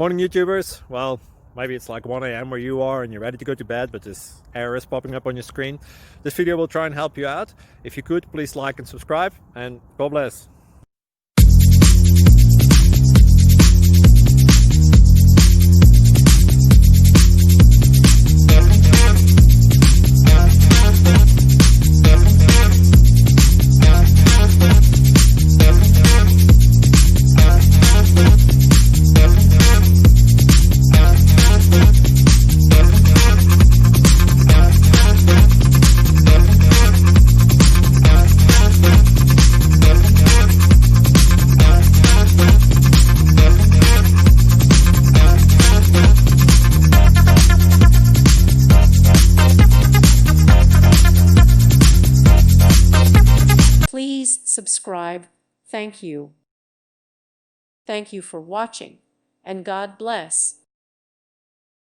Morning YouTubers. Well, maybe it's like 1 a.m. where you are and you're ready to go to bed, but this error is popping up on your screen. This video will try and help you out. If you could, please like and subscribe, and God bless. Please subscribe. Thank you. Thank you for watching, and God bless.